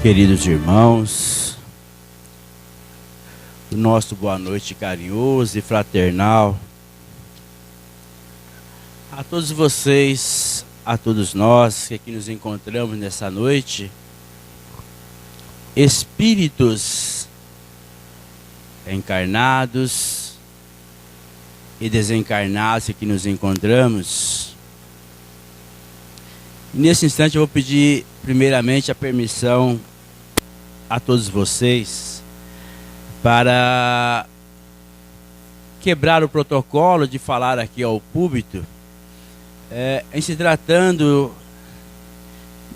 Queridos irmãos, o nosso boa noite carinhoso e fraternal a todos vocês, a todos nós que aqui nos encontramos nessa noite, espíritos encarnados e desencarnados que aqui nos encontramos. E nesse instante eu vou pedir primeiramente a permissão a todos vocês para quebrar o protocolo de falar aqui ao púlpito, em se tratando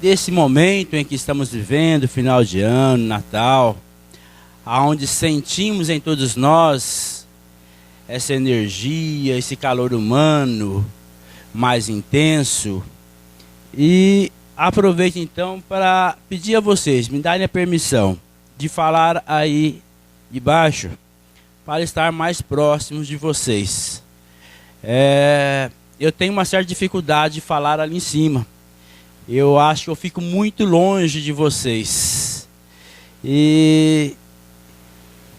desse momento em que estamos vivendo, final de ano, Natal, onde sentimos em todos nós essa energia, esse calor humano mais intenso. E aproveito então para pedir a vocês, me darem a permissão de falar aí de baixo, para estar mais próximos de vocês. Eu tenho uma certa dificuldade de falar ali em cima. Eu acho que eu fico muito longe de vocês. E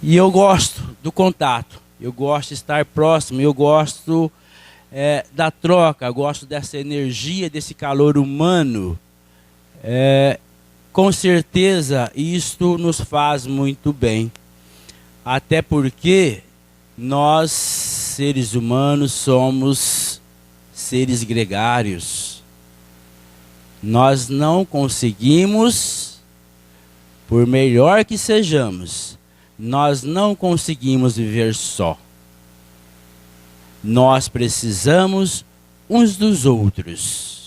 eu gosto do contato, eu gosto de estar próximo, eu gosto da troca, eu gosto dessa energia, desse calor humano. Com certeza isto nos faz muito bem, até porque nós, seres humanos, somos seres gregários. Nós não conseguimos, por melhor que sejamos, nós não conseguimos viver só. Nós precisamos uns dos outros.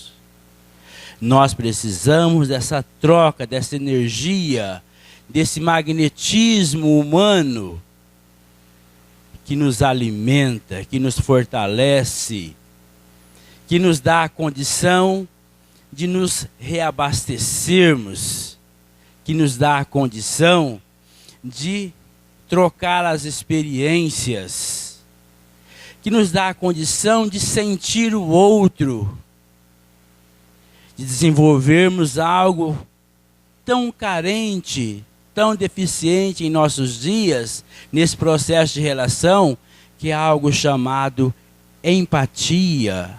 Nós precisamos dessa troca, dessa energia, desse magnetismo humano que nos alimenta, que nos fortalece, que nos dá a condição de nos reabastecermos, que nos dá a condição de trocar as experiências, que nos dá a condição de sentir o outro, de desenvolvermos algo tão carente, tão deficiente em nossos dias, nesse processo de relação, que é algo chamado empatia.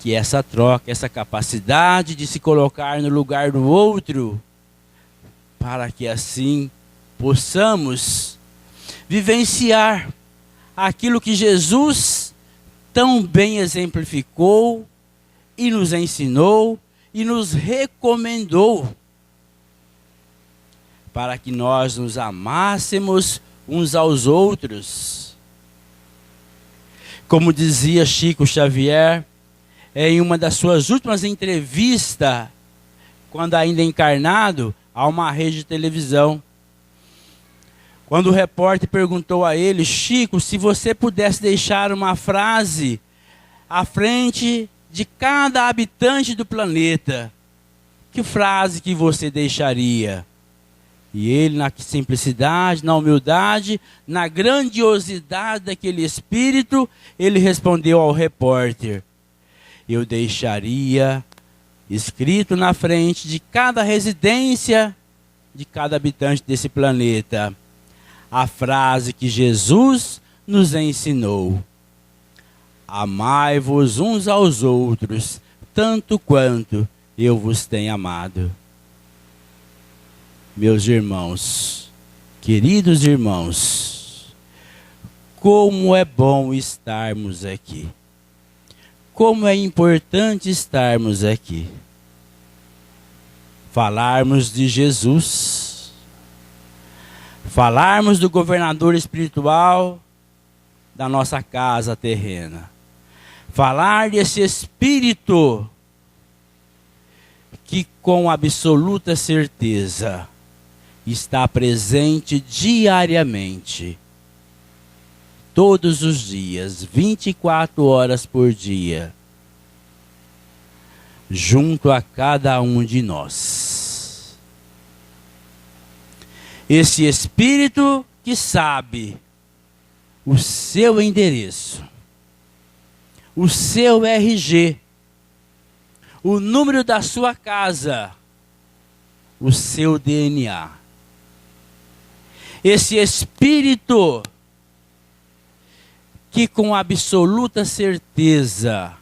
Que é essa troca, essa capacidade de se colocar no lugar do outro, para que assim possamos vivenciar aquilo que Jesus tão bem exemplificou e nos ensinou e nos recomendou, para que nós nos amássemos uns aos outros. Como dizia Chico Xavier, em uma das suas últimas entrevistas, quando ainda encarnado, a uma rede de televisão, quando o repórter perguntou a ele: Chico, se você pudesse deixar uma frase à frente de cada habitante do planeta, que frase que você deixaria? E ele, na simplicidade, na humildade, na grandiosidade daquele espírito, ele respondeu ao repórter: eu deixaria escrito na frente de cada residência, de cada habitante desse planeta, a frase que Jesus nos ensinou: amai-vos uns aos outros, tanto quanto eu vos tenho amado. Meus irmãos, queridos irmãos, como é bom estarmos aqui. Como é importante estarmos aqui. Falarmos de Jesus. Falarmos do governador espiritual da nossa casa terrena. Falar desse Espírito que com absoluta certeza está presente diariamente, todos os dias, 24 horas por dia, junto a cada um de nós. Esse Espírito que sabe o seu endereço, o seu RG, o número da sua casa, o seu DNA. Esse Espírito que com absoluta certeza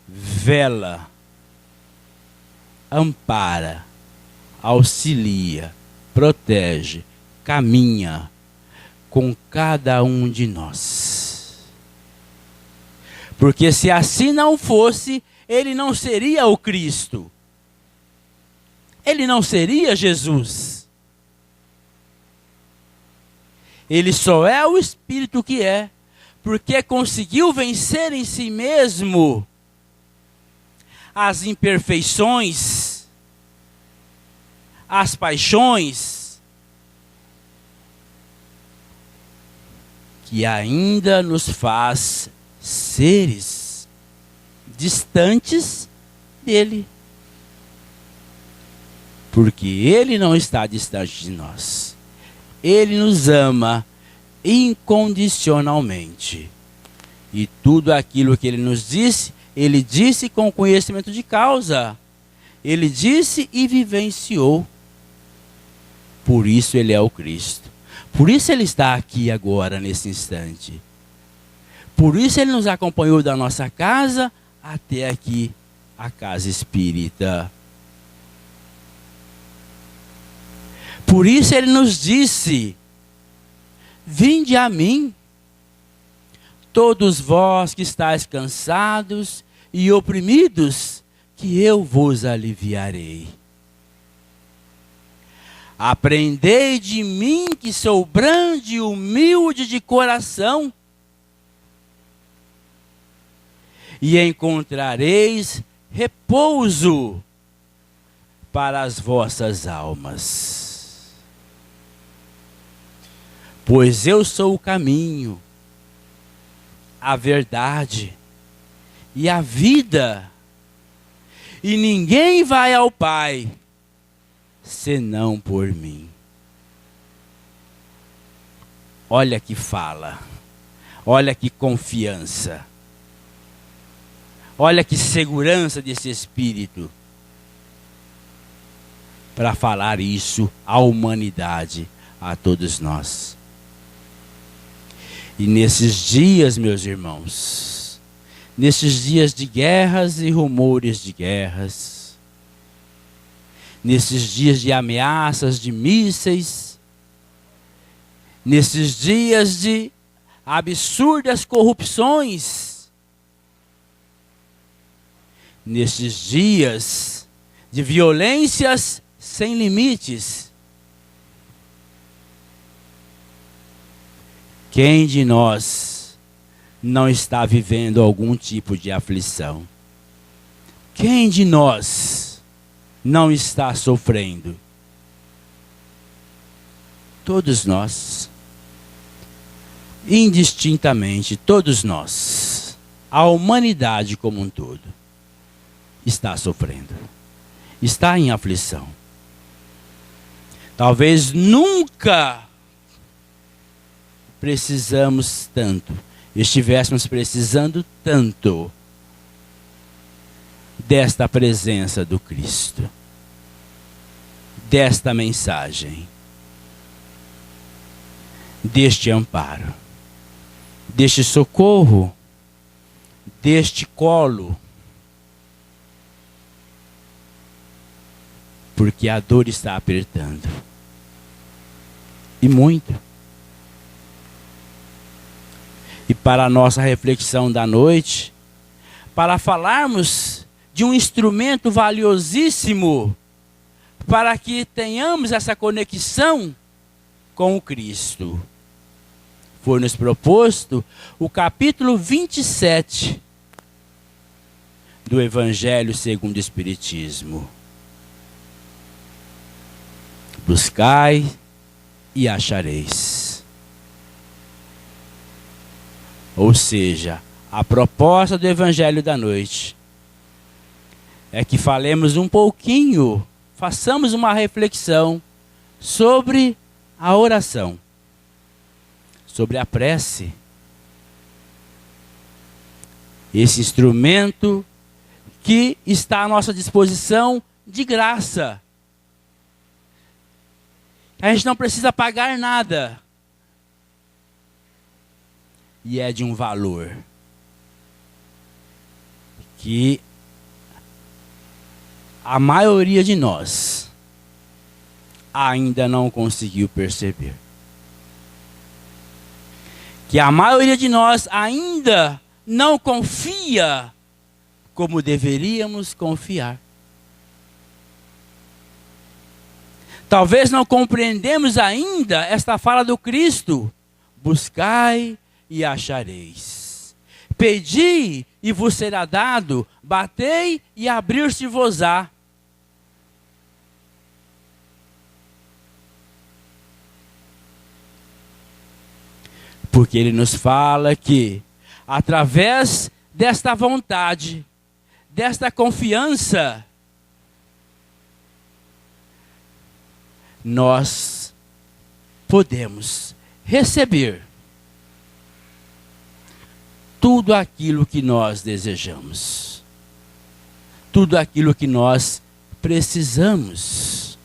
vela, ampara, auxilia, protege, caminha com cada um de nós. Porque se assim não fosse, ele não seria o Cristo. Ele não seria Jesus. Ele só é o Espírito que é, porque conseguiu vencer em si mesmo as imperfeições, as paixões, que ainda nos faz seres distantes dele. Porque ele não está distante de nós. Ele nos ama incondicionalmente. E tudo aquilo que ele nos disse, ele disse com conhecimento de causa. Ele disse e vivenciou. Por isso ele é o Cristo. Por isso ele está aqui agora, nesse instante. Por isso ele nos acompanhou da nossa casa até aqui, a casa espírita. Por isso ele nos disse: vinde a mim, todos vós que estáis cansados e oprimidos, que eu vos aliviarei. Aprendei de mim, que sou brando e humilde de coração, e encontrareis repouso para as vossas almas. Pois eu sou o caminho, a verdade e a vida, e ninguém vai ao Pai senão por mim. Olha que fala, olha que confiança, olha que segurança desse Espírito para falar isso à humanidade, a todos nós. E nesses dias, meus irmãos, nesses dias de guerras e rumores de guerras, nesses dias de ameaças de mísseis, nesses dias de absurdas corrupções, nesses dias de violências sem limites, quem de nós não está vivendo algum tipo de aflição? Quem de nós não está sofrendo? Todos nós. Indistintamente, todos nós. A humanidade como um todo está sofrendo. Está em aflição. Talvez nunca estivéssemos precisando tanto desta presença do Cristo, desta mensagem, deste amparo, deste socorro, deste colo, porque a dor está apertando, e muito. E para a nossa reflexão da noite, para falarmos de um instrumento valiosíssimo, para que tenhamos essa conexão com o Cristo, foi-nos proposto o capítulo 27 do Evangelho segundo o Espiritismo. Buscai e achareis. Ou seja, a proposta do Evangelho da noite é que falemos um pouquinho, façamos uma reflexão sobre a oração, sobre a prece. Esse instrumento que está à nossa disposição de graça, A gente não precisa pagar nada. E é de um valor que a maioria de nós ainda não conseguiu perceber. Que a maioria de nós ainda não confia como deveríamos confiar. Talvez não compreendemos ainda esta fala do Cristo: buscai e achareis. Pedi e vos será dado, batei e abrir-se-vos-á. Porque ele nos fala que, através desta vontade, desta confiança, nós podemos receber tudo aquilo que nós desejamos, tudo aquilo que nós precisamos.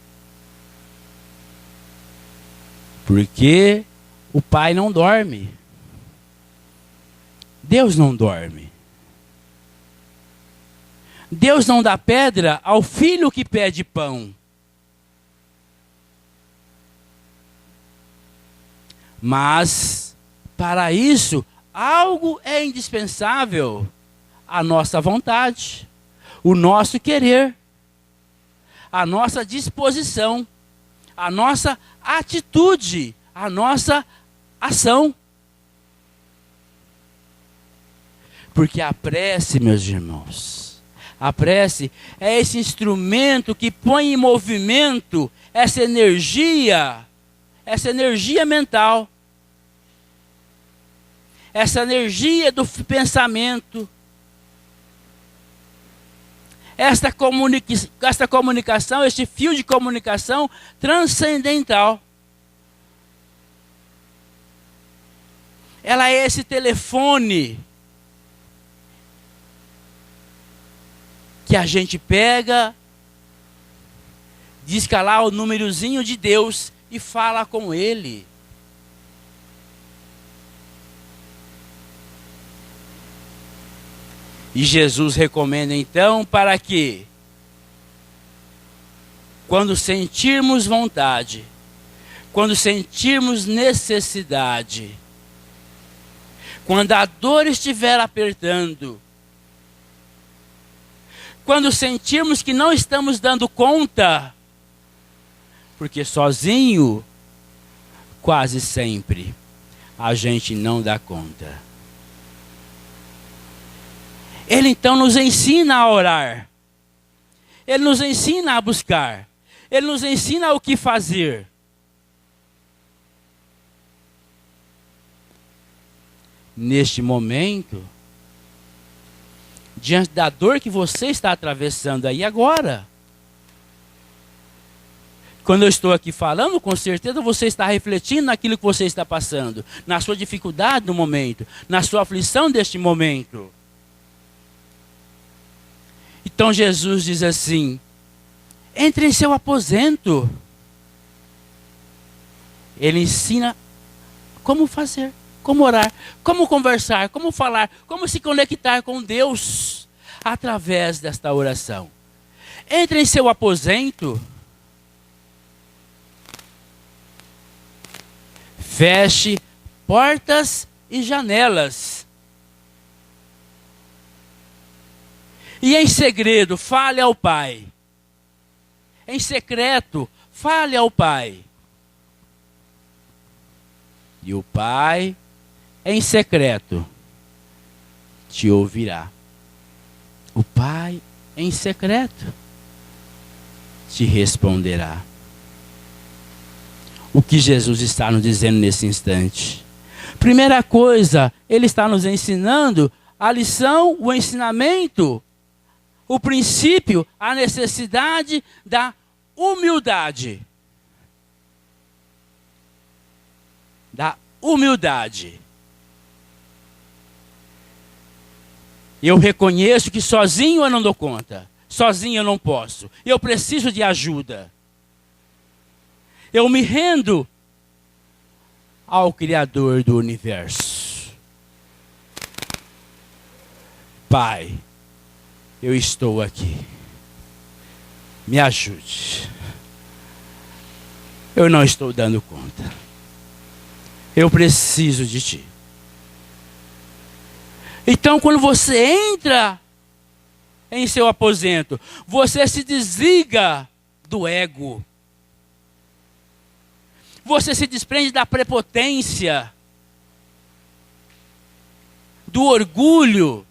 Porque o Pai não dorme. Deus não dorme. Deus não dá pedra ao filho que pede pão. Mas, para isso, algo é indispensável: a nossa vontade, o nosso querer, a nossa disposição, a nossa atitude, a nossa ação. Porque a prece, meus irmãos, a prece é esse instrumento que põe em movimento essa energia mental, essa energia do pensamento, esta comunicação, este fio de comunicação transcendental. Ela é esse telefone que a gente pega, disca lá o númerozinho de Deus e fala com Ele. E Jesus recomenda então para que, quando sentirmos vontade, quando sentirmos necessidade, quando a dor estiver apertando, quando sentirmos que não estamos dando conta, porque sozinho, quase sempre, a gente não dá conta. Ele então nos ensina a orar. Ele nos ensina a buscar. Ele nos ensina o que fazer. Neste momento, diante da dor que você está atravessando aí agora, quando eu estou aqui falando, com certeza você está refletindo naquilo que você está passando, na sua dificuldade no momento, na sua aflição deste momento. Então Jesus diz assim: entre em seu aposento. Ele ensina como fazer, como orar, como conversar, como falar, como se conectar com Deus através desta oração. Entre em seu aposento, feche portas e janelas, e em segredo fale ao Pai. Em secreto fale ao Pai. E o Pai, em secreto, te ouvirá. O Pai, em secreto, te responderá. O que Jesus está nos dizendo nesse instante? Primeira coisa, Ele está nos ensinando a lição, o ensinamento, o princípio, a necessidade da humildade. Da humildade. Eu reconheço que sozinho eu não dou conta. Sozinho eu não posso. Eu preciso de ajuda. Eu me rendo ao Criador do universo. Pai, eu estou aqui. Me ajude. Eu não estou dando conta. Eu preciso de ti. Então, quando você entra em seu aposento, você se desliga do ego. Você se desprende da prepotência, do orgulho.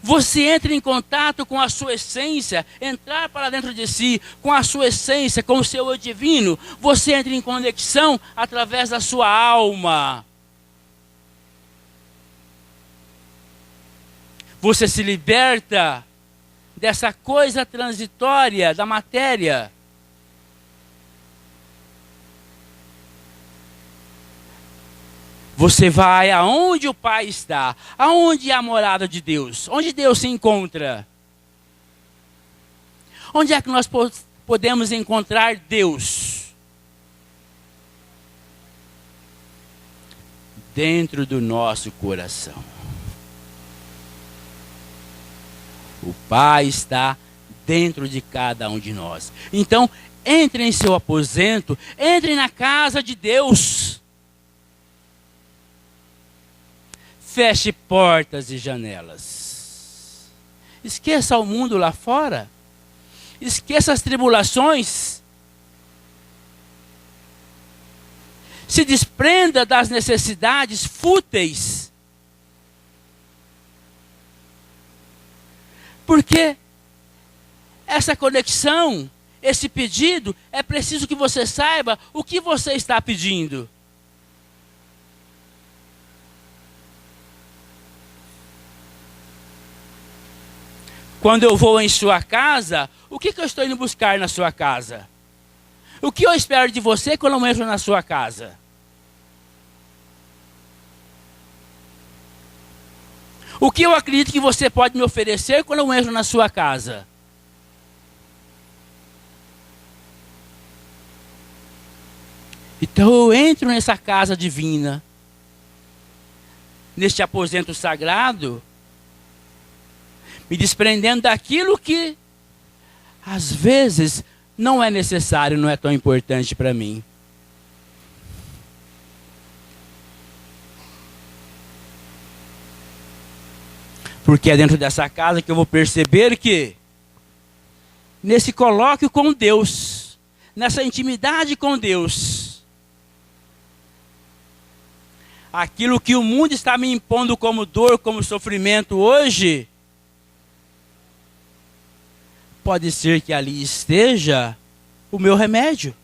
Você entra em contato com a sua essência, entrar para dentro de si, com a sua essência, com o seu eu divino. Você entra em conexão através da sua alma. Você se liberta dessa coisa transitória da matéria. Você vai aonde o Pai está, aonde é a morada de Deus, onde Deus se encontra. Onde é que nós podemos encontrar Deus? Dentro do nosso coração. O Pai está dentro de cada um de nós. Então, entre em seu aposento, entre na casa de Deus. Feche portas e janelas. Esqueça o mundo lá fora. Esqueça as tribulações. Se desprenda das necessidades fúteis. Porque essa conexão, esse pedido, é preciso que você saiba o que você está pedindo. Quando eu vou em sua casa, o que eu estou indo buscar na sua casa? O que eu espero de você quando eu entro na sua casa? O que eu acredito que você pode me oferecer quando eu entro na sua casa? Então eu entro nessa casa divina, neste aposento sagrado, me desprendendo daquilo que, às vezes, não é necessário, não é tão importante para mim. Porque é dentro dessa casa que eu vou perceber que, nesse colóquio com Deus, nessa intimidade com Deus, aquilo que o mundo está me impondo como dor, como sofrimento hoje, pode ser que ali esteja o meu remédio,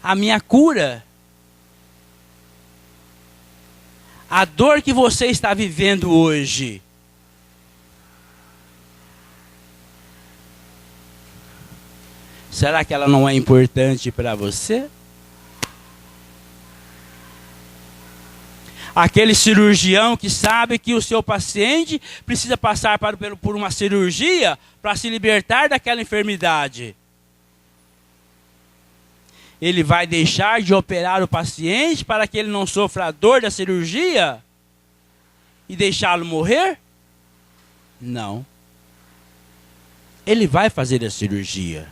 a minha cura. A dor que você está vivendo hoje, será que ela não é importante para você? Aquele cirurgião que sabe que o seu paciente precisa passar por uma cirurgia para se libertar daquela enfermidade. Ele vai deixar de operar o paciente para que ele não sofra a dor da cirurgia e deixá-lo morrer? Não. Ele vai fazer a cirurgia.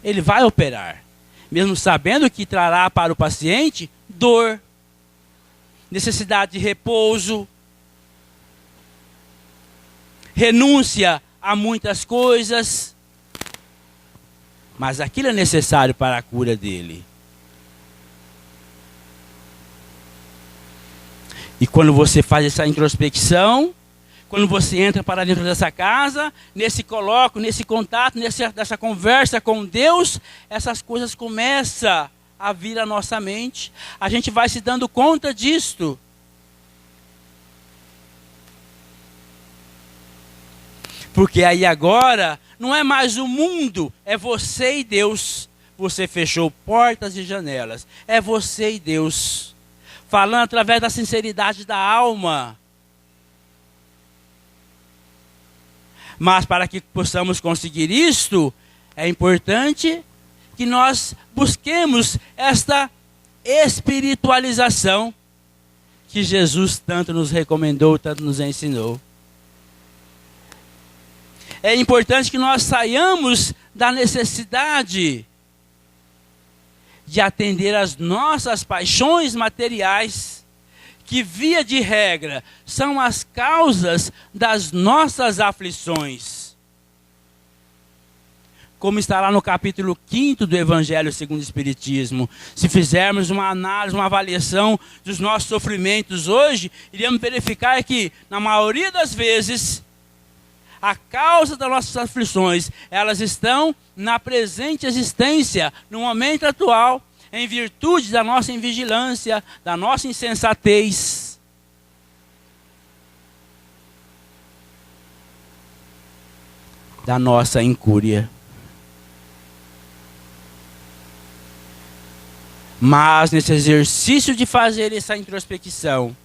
Ele vai operar. Mesmo sabendo que trará para o paciente dor, necessidade de repouso, renúncia a muitas coisas. Mas aquilo é necessário para a cura dele. E quando você faz essa introspecção, quando você entra para dentro dessa casa, nesse colóquio, nesse contato, nessa conversa com Deus, essas coisas começam a vir à nossa mente. A gente vai se dando conta disto. Porque aí agora não é mais o mundo, é você e Deus. Você fechou portas e janelas. É você e Deus. Falando através da sinceridade da alma. Mas para que possamos conseguir isto, É importante que nós busquemos esta espiritualização que Jesus tanto nos recomendou, tanto nos ensinou. É importante que nós saiamos da necessidade de atender às nossas paixões materiais, que via de regra são as causas das nossas aflições. Como está lá no capítulo 5 do Evangelho segundo o Espiritismo. Se fizermos uma análise, uma avaliação dos nossos sofrimentos hoje, iremos verificar que, na maioria das vezes, a causa das nossas aflições, elas estão na presente existência, no momento atual, em virtude da nossa invigilância, da nossa insensatez. Da nossa incúria. Mas nesse exercício de fazer essa introspecção,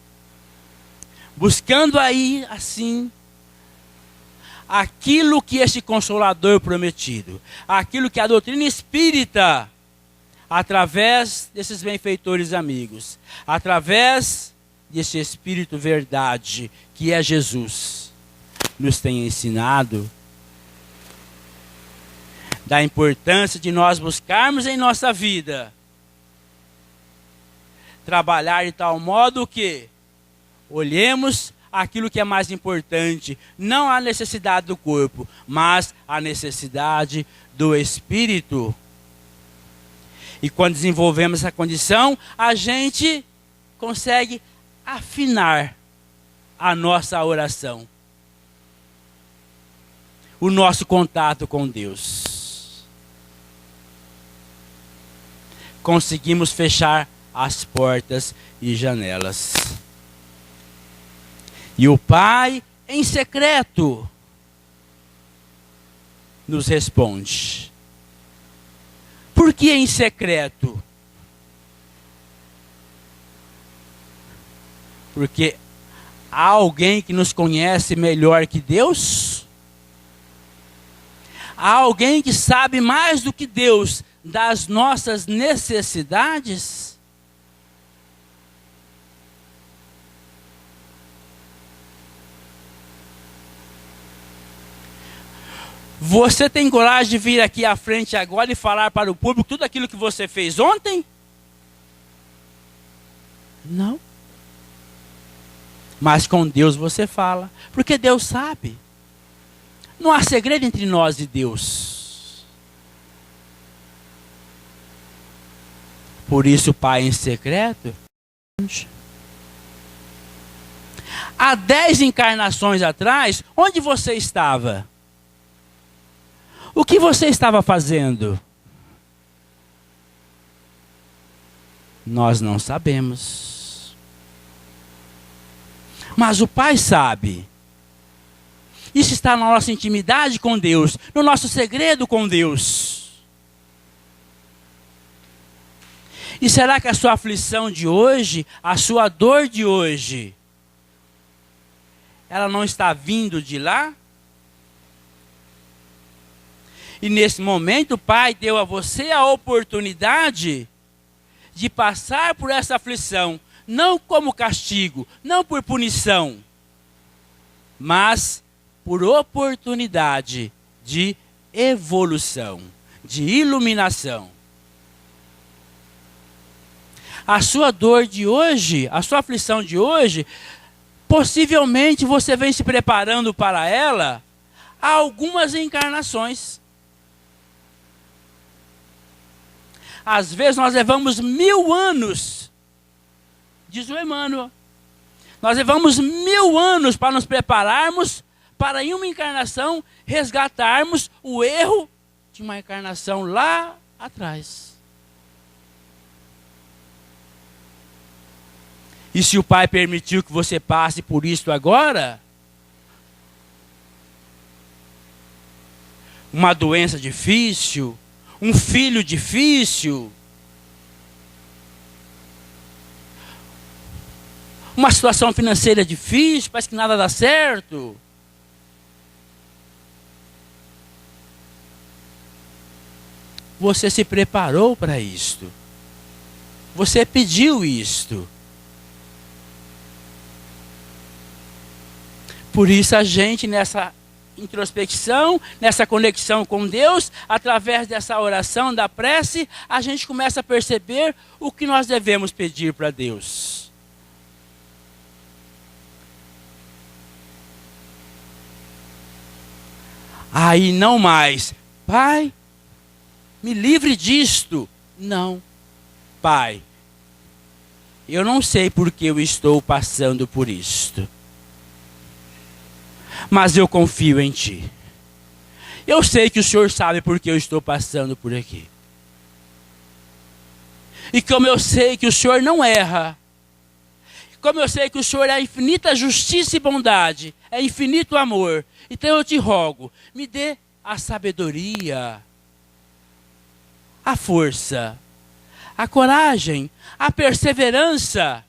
buscando aí, assim, aquilo que este Consolador prometido, aquilo que a doutrina espírita, através desses benfeitores amigos, através desse Espírito verdade, que é Jesus, nos tem ensinado, da importância de nós buscarmos em nossa vida, trabalhar de tal modo que olhemos aquilo que é mais importante, não a necessidade do corpo, mas a necessidade do espírito. E quando desenvolvemos essa condição, a gente consegue afinar a nossa oração, o nosso contato com Deus. Conseguimos fechar as portas e janelas. E o Pai, em secreto, nos responde. Por que em secreto? Porque há alguém que nos conhece melhor que Deus? Há alguém que sabe mais do que Deus das nossas necessidades? Você tem coragem de vir aqui à frente agora e falar para o público tudo aquilo que você fez ontem? Não. Mas com Deus você fala, porque Deus sabe. Não há segredo entre nós e Deus. Por isso, Pai em secreto. Há 10 encarnações atrás, onde você estava? O que você estava fazendo? Nós não sabemos. Mas o Pai sabe. Isso está na nossa intimidade com Deus, no nosso segredo com Deus. E será que a sua aflição de hoje, a sua dor de hoje, ela não está vindo de lá? E nesse momento o Pai deu a você a oportunidade de passar por essa aflição, não como castigo, não por punição, mas por oportunidade de evolução, de iluminação. A sua dor de hoje, a sua aflição de hoje, possivelmente você vem se preparando para ela há algumas encarnações. Às vezes nós levamos 1000 anos, diz o Emmanuel, nós levamos 1000 anos para nos prepararmos para em uma encarnação resgatarmos o erro de uma encarnação lá atrás. E se o Pai permitiu que você passe por isso agora, uma doença difícil, um filho difícil, uma situação financeira difícil, parece que nada dá certo. Você se preparou para isto. Você pediu isto. Por isso a gente, nessa introspecção, nessa conexão com Deus, através dessa oração, da prece, a gente começa a perceber o que nós devemos pedir para Deus. Aí não mais, Pai, me livre disto. Não, Pai, eu não sei porque eu estou passando por isto, mas eu confio em Ti. Eu sei que o Senhor sabe porque eu estou passando por aqui. E como eu sei que o Senhor não erra, como eu sei que o Senhor é infinita justiça e bondade, é infinito amor, então eu te rogo, me dê a sabedoria, a força, a coragem, a perseverança,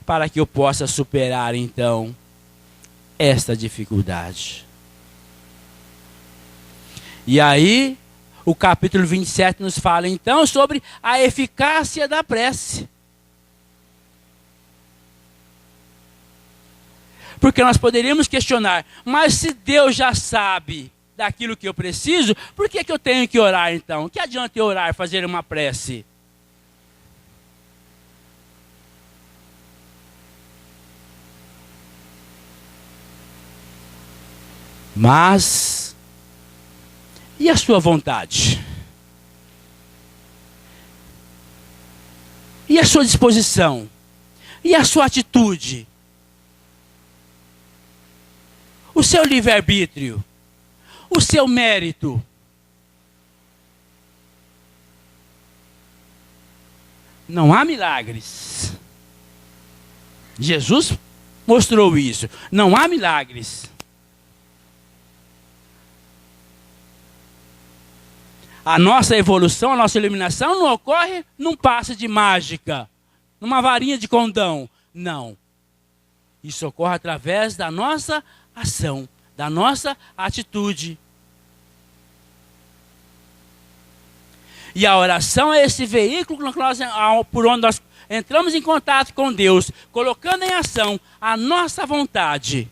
para que eu possa superar, então, esta dificuldade. E aí, o capítulo 27 nos fala, então, sobre a eficácia da prece. Porque nós poderíamos questionar, mas se Deus já sabe daquilo que eu preciso, por que eu tenho que orar, então? Que adianta eu orar, fazer uma prece? Mas, e a sua vontade? E a sua disposição? E a sua atitude? O seu livre-arbítrio? O seu mérito? Não há milagres. Jesus mostrou isso. Não há milagres. A nossa evolução, a nossa iluminação não ocorre num passe de mágica, numa varinha de condão. Não. Isso ocorre através da nossa ação, da nossa atitude. E a oração é esse veículo por onde nós entramos em contato com Deus, colocando em ação a nossa vontade.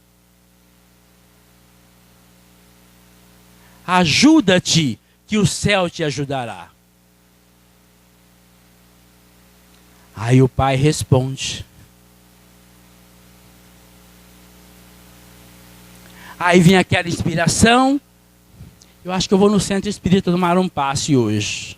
Ajuda-te, que o céu te ajudará. Aí o Pai responde. Aí vem aquela inspiração. Eu acho que eu vou no centro espírita tomar um passe hoje.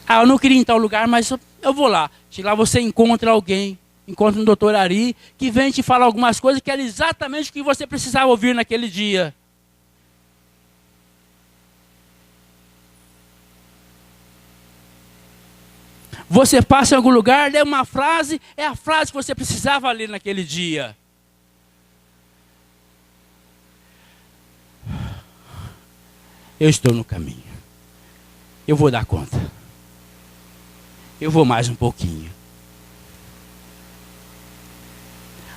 Eu não queria ir em tal lugar, mas eu vou lá. Chega lá, você encontra alguém, encontra um doutor Ari, que vem te falar algumas coisas que era exatamente o que você precisava ouvir naquele dia. Você passa em algum lugar, lê uma frase, é a frase que você precisava ler naquele dia. Eu estou no caminho. Eu vou dar conta. Eu vou mais um pouquinho.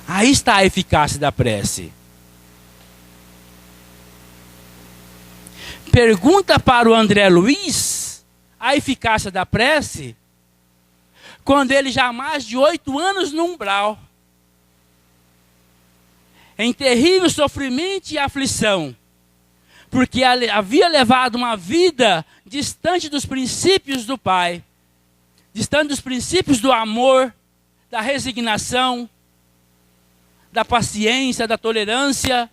Aí está a eficácia da prece. Pergunta para o André Luiz a eficácia da prece quando ele já há mais de 8 anos no umbral, em terrível sofrimento e aflição, porque havia levado uma vida distante dos princípios do Pai, distante dos princípios do amor, da resignação, da paciência, da tolerância.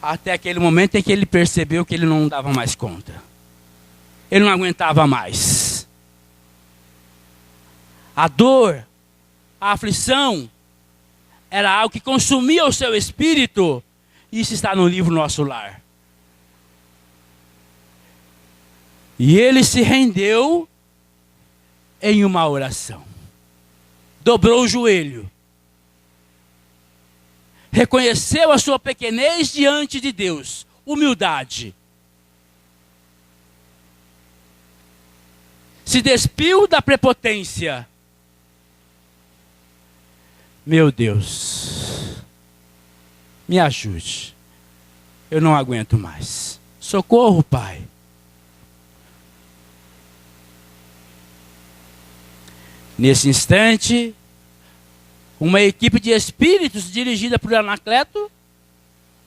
Até aquele momento em que ele percebeu que ele não dava mais conta. Ele não aguentava mais. A dor, a aflição, era algo que consumia o seu espírito. Isso está no livro Nosso Lar. E ele se rendeu em uma oração. Dobrou o joelho. Reconheceu a sua pequenez diante de Deus. Humildade. Se despiu da prepotência. Meu Deus, me ajude. Eu não aguento mais. Socorro, Pai. Nesse instante, uma equipe de espíritos dirigida por Anacleto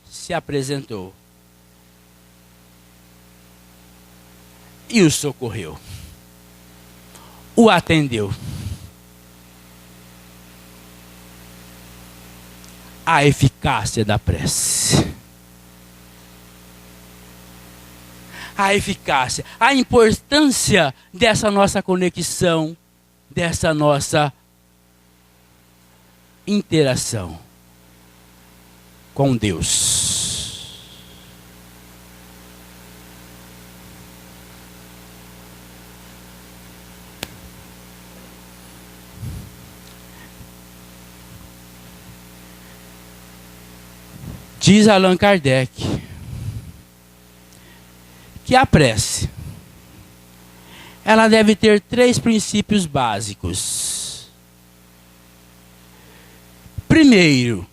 se apresentou e o socorreu, o atendeu. A eficácia da prece. A eficácia, a importância dessa nossa conexão, dessa nossa interação com Deus. Diz Allan Kardec que a prece, ela deve ter 3 princípios básicos. Primeiro,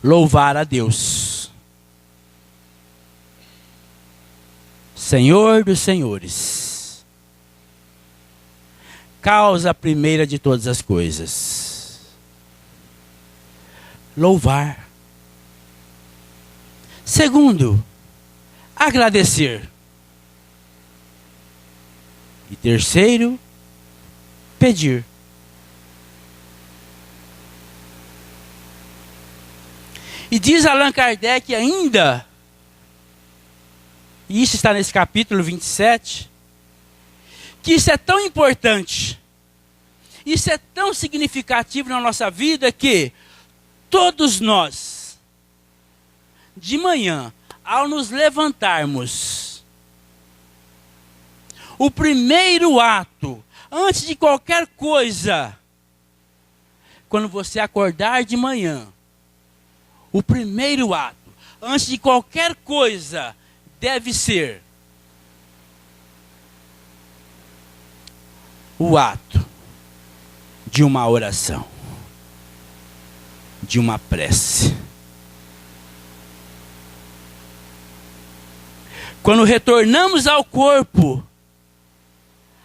louvar a Deus, Senhor dos senhores, causa primeira de todas as coisas. Louvar. Segundo, agradecer. E terceiro, pedir. E diz Allan Kardec ainda, e isso está nesse capítulo 27, que isso é tão importante, isso é tão significativo na nossa vida que todos nós, de manhã, ao nos levantarmos, o primeiro ato, antes de qualquer coisa, quando você acordar de manhã, o primeiro ato, antes de qualquer coisa, deve ser o ato de uma oração, de uma prece. Quando retornamos ao corpo,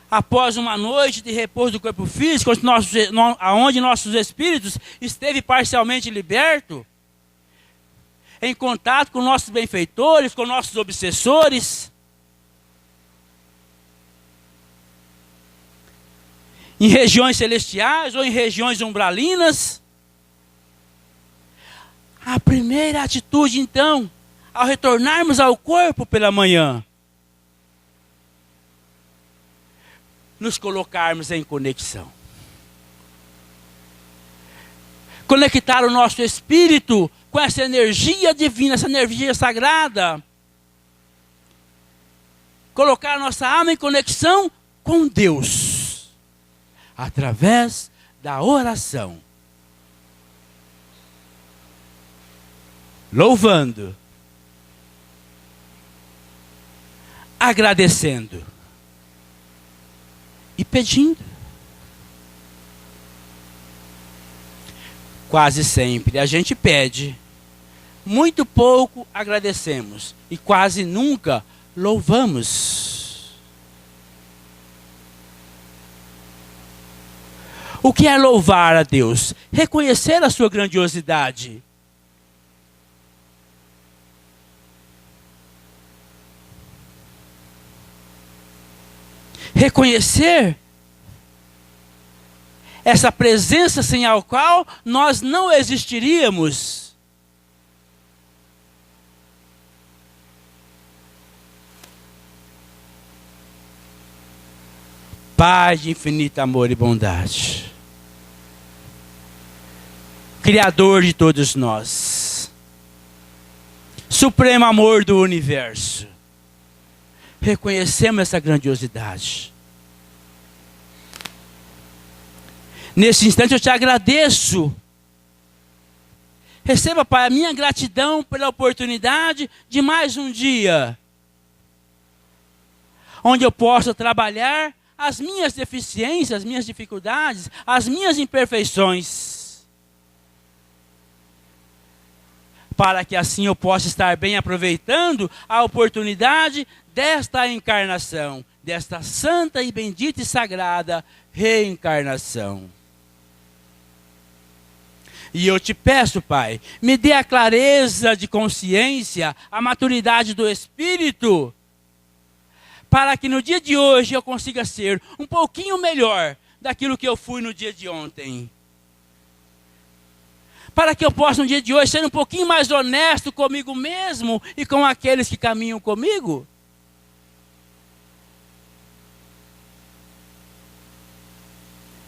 após uma noite de repouso do corpo físico, onde nossos espíritos esteve parcialmente liberto, em contato com nossos benfeitores, com nossos obsessores, em regiões celestiais ou em regiões umbralinas, a primeira atitude, então, ao retornarmos ao corpo pela manhã, nos colocarmos em conexão. Conectar o nosso espírito com essa energia divina, essa energia sagrada. Colocar a nossa alma em conexão com Deus, através da oração. Louvando, agradecendo e pedindo. Quase sempre a gente pede, muito pouco agradecemos e quase nunca louvamos. O que é louvar a Deus? Reconhecer a sua grandiosidade. Reconhecer essa presença sem a qual nós não existiríamos. Pai de infinito amor e bondade, Criador de todos nós, Supremo amor do universo, reconhecemos essa grandiosidade. Nesse instante eu te agradeço. Receba, Pai, a minha gratidão pela oportunidade de mais um dia, onde eu possa trabalhar as minhas deficiências, as minhas dificuldades, as minhas imperfeições. para que assim eu possa estar bem aproveitando a oportunidade desta encarnação, desta santa e bendita e sagrada reencarnação. E eu te peço, Pai, me dê a clareza de consciência, a maturidade do espírito, para que no dia de hoje eu consiga ser um pouquinho melhor daquilo que eu fui no dia de ontem. Para que eu possa no dia de hoje ser um pouquinho mais honesto comigo mesmo e com aqueles que caminham comigo.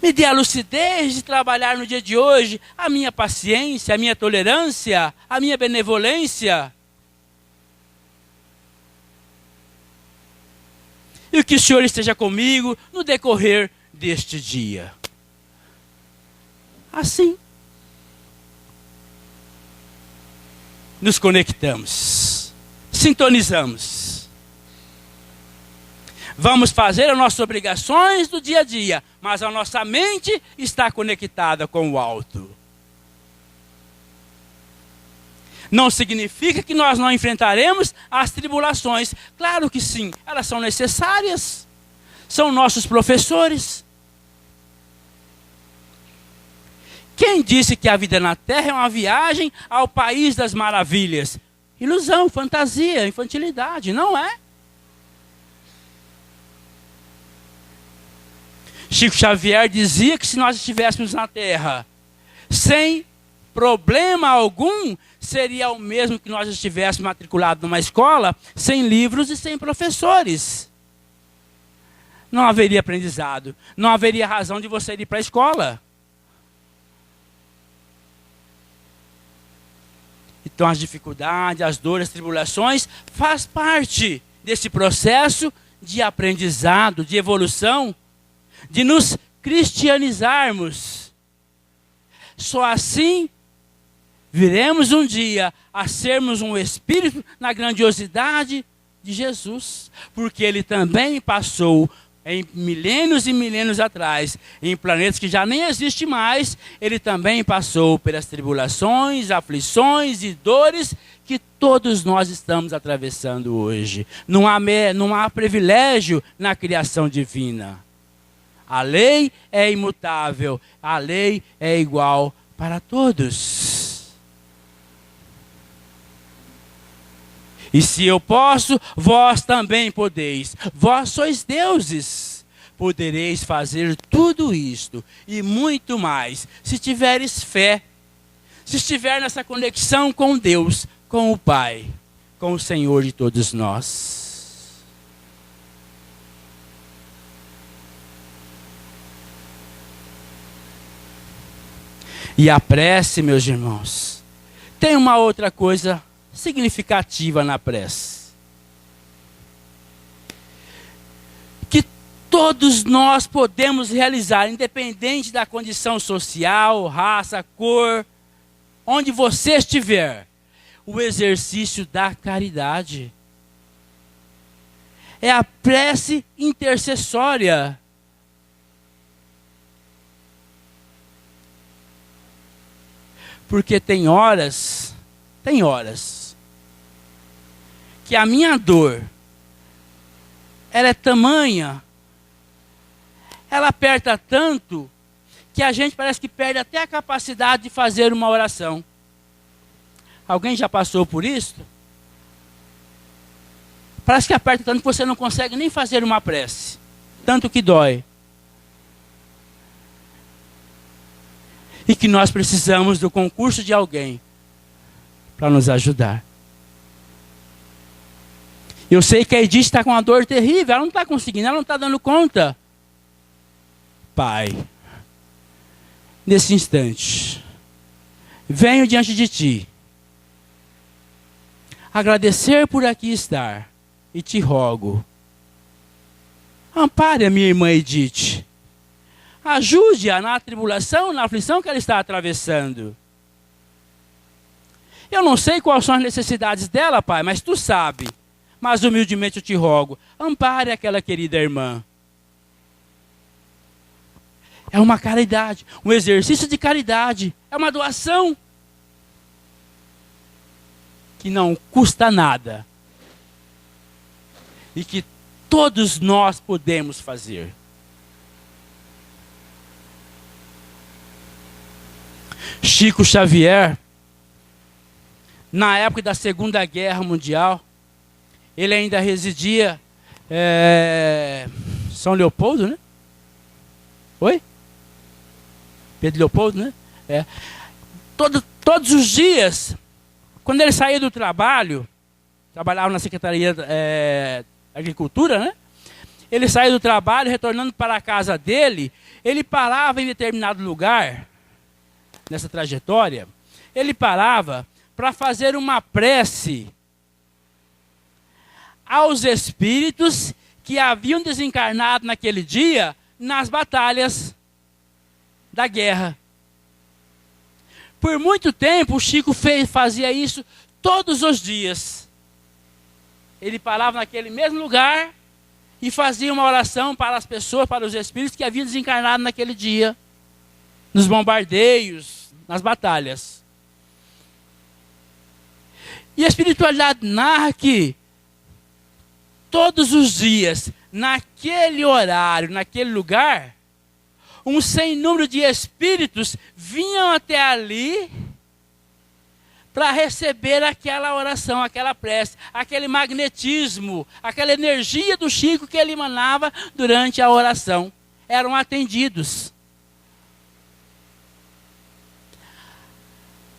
Me dê a lucidez de trabalhar no dia de hoje a minha paciência, a minha tolerância, a minha benevolência. E que o Senhor esteja comigo no decorrer deste dia. Assim, nos conectamos, sintonizamos. Vamos fazer as nossas obrigações do dia a dia, mas a nossa mente está conectada com o alto. Não significa que nós não enfrentaremos as tribulações. Claro que sim, elas são necessárias. São nossos professores. Quem disse que a vida na Terra é uma viagem ao país das maravilhas? Ilusão, fantasia, infantilidade, não é? Chico Xavier dizia que se nós estivéssemos na Terra sem problema algum, seria o mesmo que nós estivéssemos matriculados numa escola sem livros e sem professores. Não haveria aprendizado, não haveria razão de você ir para a escola. Então as dificuldades, as dores, as tribulações faz parte desse processo de aprendizado, de evolução, de nos cristianizarmos. Só assim viremos um dia a sermos um espírito na grandiosidade de Jesus, porque ele também passou em milênios e milênios atrás, em planetas que já nem existem mais, ele também passou pelas tribulações, aflições e dores que todos nós estamos atravessando hoje. Não há privilégio na criação divina. A lei é imutável, a lei é igual para todos. E se eu posso, vós também podeis. Vós sois deuses. Podereis fazer tudo isto e muito mais, se tiveres fé. Se estiver nessa conexão com Deus, com o Pai, com o Senhor de todos nós. E a prece, meus irmãos, tem uma outra coisa significativa na prece. Que todos nós podemos realizar, independente da condição social, raça, cor, onde você estiver, o exercício da caridade. É a prece intercessória. Porque tem horas que a minha dor, ela é tamanha, ela aperta tanto, que a gente parece que perde até a capacidade de fazer uma oração. Alguém já passou por isso? Parece que aperta tanto que você não consegue nem fazer uma prece, tanto que dói. E que nós precisamos do concurso de alguém para nos ajudar. Eu sei que a Edith está com uma dor terrível, ela não está conseguindo, ela não está dando conta. Pai, nesse instante, venho diante de Ti, agradecer por aqui estar, e Te rogo, ampare a minha irmã Edith. Ajude-a na tribulação, na aflição que ela está atravessando. Eu não sei quais são as necessidades dela, Pai, mas Tu sabe. Mas humildemente eu Te rogo, ampare aquela querida irmã. É uma caridade, um exercício de caridade. É uma doação. que não custa nada e que todos nós podemos fazer. Chico Xavier, na época da Segunda Guerra Mundial, ele ainda residia em São Leopoldo, né? Oi? Pedro Leopoldo, né? Todos os dias, quando ele saía do trabalho, trabalhava na Secretaria da Agricultura, né? Ele saía do trabalho, retornando para a casa dele, ele parava em determinado lugar, nessa trajetória, ele parava para fazer uma prece aos espíritos que haviam desencarnado naquele dia nas batalhas da guerra. Por muito tempo, o Chico fazia isso todos os dias. Ele parava naquele mesmo lugar e fazia uma oração para as pessoas, para os espíritos que haviam desencarnado naquele dia, nos bombardeios, nas batalhas. E a espiritualidade narra que todos os dias, naquele horário, naquele lugar, um sem número de espíritos vinham até ali para receber aquela oração, aquela prece, aquele magnetismo, aquela energia do Chico que ele emanava durante a oração. Eram atendidos.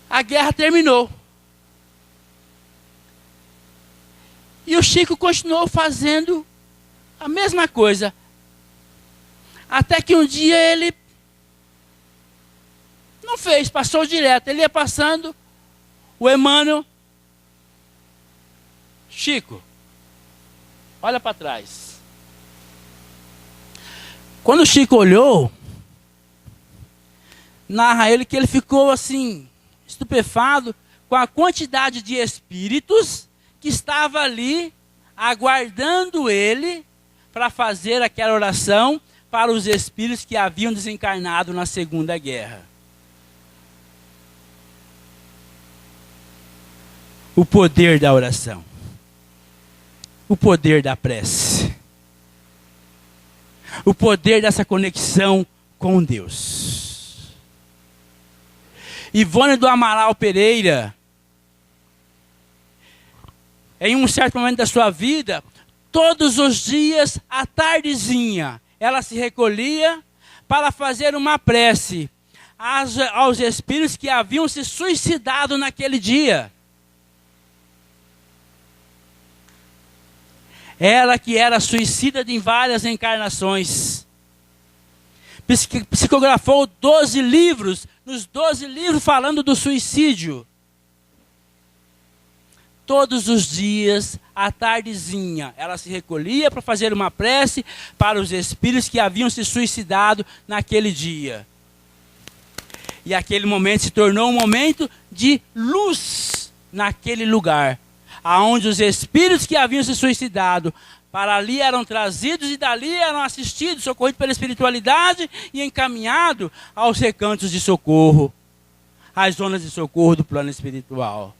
A guerra terminou. E o Chico continuou fazendo a mesma coisa. Até que um dia ele não fez, passou direto. Ele ia passando, o Emmanuel, Chico, olha para trás. Quando o Chico olhou, narra ele que ele ficou assim, estupefado com a quantidade de espíritos que estava ali aguardando ele para fazer aquela oração para os espíritos que haviam desencarnado na Segunda Guerra. O poder da oração. O poder da prece. O poder dessa conexão com Deus. Ivone do Amaral Pereira, em um certo momento da sua vida, todos os dias, à tardezinha, ela se recolhia para fazer uma prece aos espíritos que haviam se suicidado naquele dia. Ela que era suicida em várias encarnações. Psicografou 12 livros, nos 12 livros falando do suicídio. Todos os dias, à tardezinha, ela se recolhia para fazer uma prece para os espíritos que haviam se suicidado naquele dia. E aquele momento se tornou um momento de luz naquele lugar, aonde os espíritos que haviam se suicidado para ali eram trazidos e dali eram assistidos, socorridos pela espiritualidade e encaminhados aos recantos de socorro, às zonas de socorro do plano espiritual.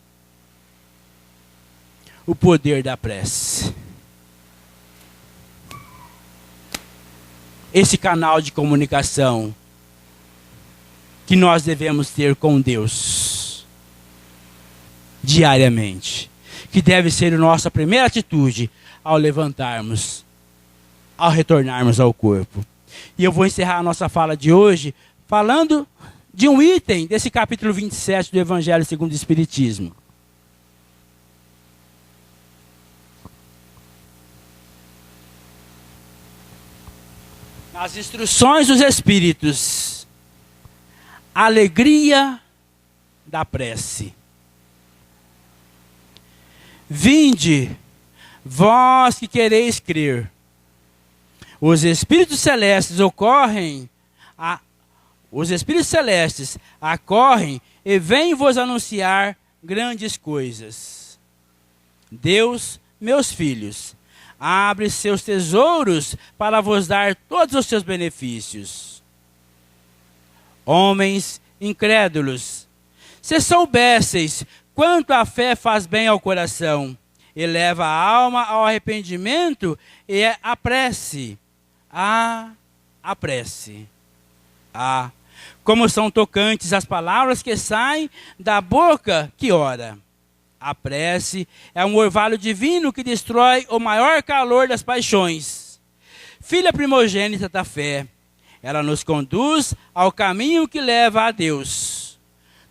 O poder da prece. Esse canal de comunicação que nós devemos ter com Deus diariamente, que deve ser a nossa primeira atitude ao levantarmos, ao retornarmos ao corpo. E eu vou encerrar a nossa fala de hoje falando de um item desse capítulo 27 do Evangelho segundo o Espiritismo. As instruções dos Espíritos. Alegria da prece. Vinde, vós que quereis crer. Os Espíritos Celestes os Espíritos Celestes acorrem e vêm vos anunciar grandes coisas. Deus, meus filhos, abre seus tesouros para vos dar todos os seus benefícios. Homens incrédulos, se soubesseis quanto a fé faz bem ao coração, eleva a alma ao arrependimento e a prece. A prece. Como são tocantes as palavras que saem da boca que ora. A prece é um orvalho divino que destrói o maior calor das paixões. Filha primogênita da fé, ela nos conduz ao caminho que leva a Deus.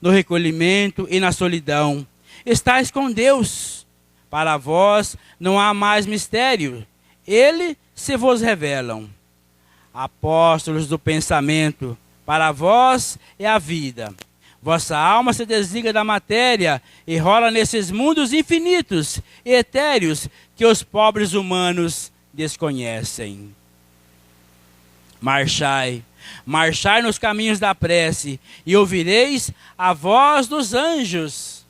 No recolhimento e na solidão, estais com Deus. Para vós não há mais mistério, ele se vos revelam. Apóstolos do pensamento, para vós é a vida. Vossa alma se desliga da matéria e rola nesses mundos infinitos e etéreos que os pobres humanos desconhecem. Marchai, marchai nos caminhos da prece e ouvireis a voz dos anjos.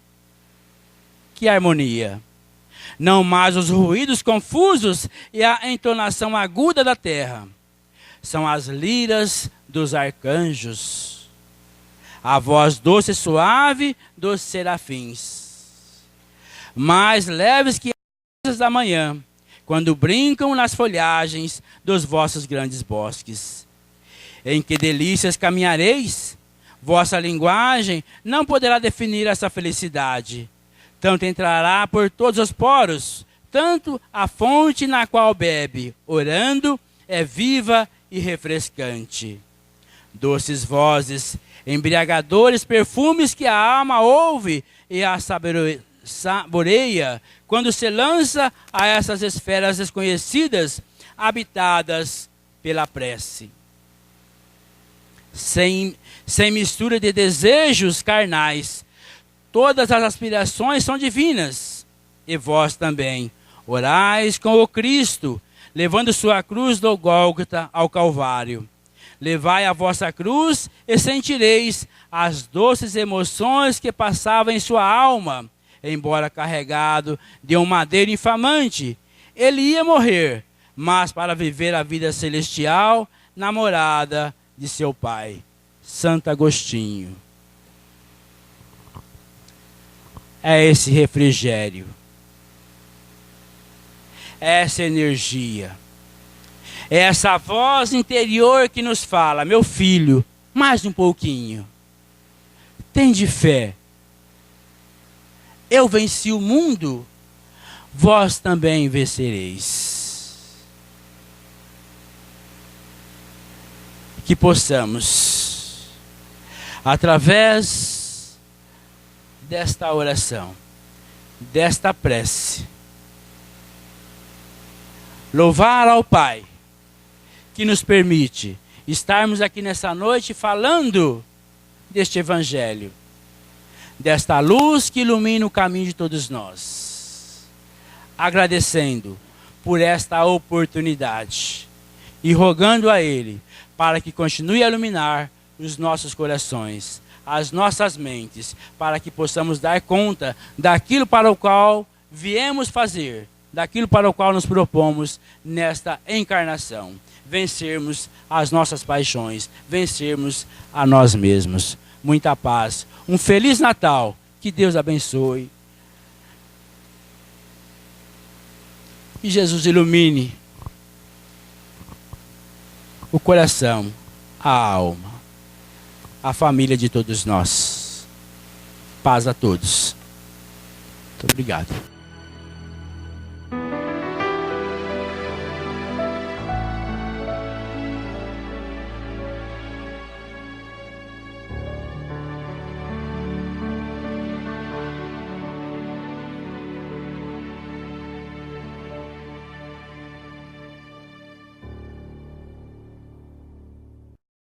Que harmonia! Não mais os ruídos confusos e a entonação aguda da terra. São as liras dos arcanjos. A voz doce e suave dos serafins. Mais leves que as da manhã, quando brincam nas folhagens dos vossos grandes bosques. Em que delícias caminhareis? Vossa linguagem não poderá definir essa felicidade. Tanto entrará por todos os poros, tanto a fonte na qual bebe, orando, é viva e refrescante. Doces vozes, embriagadores perfumes que a alma ouve e a saboreia quando se lança a essas esferas desconhecidas, habitadas pela prece. Sem mistura de desejos carnais, todas as aspirações são divinas. E vós também orais com o Cristo, levando sua cruz do Gólgota ao Calvário. Levai a vossa cruz e sentireis as doces emoções que passavam em sua alma. Embora carregado de um madeiro infamante, ele ia morrer, mas para viver a vida celestial na morada de seu Pai. Santo Agostinho. É esse refrigério, essa energia, essa voz interior que nos fala: meu filho, mais um pouquinho, tem de fé. Eu venci o mundo, vós também vencereis. Que possamos, através desta oração, desta prece, louvar ao Pai, que nos permite estarmos aqui nessa noite falando deste Evangelho, desta luz que ilumina o caminho de todos nós. Agradecendo por esta oportunidade e rogando a Ele para que continue a iluminar os nossos corações, as nossas mentes, para que possamos dar conta daquilo para o qual viemos fazer, daquilo para o qual nos propomos nesta encarnação. Vencermos as nossas paixões, vencermos a nós mesmos. Muita paz, um Feliz Natal, que Deus abençoe. E Jesus ilumine o coração, a alma, a família de todos nós. Paz a todos. Muito obrigado.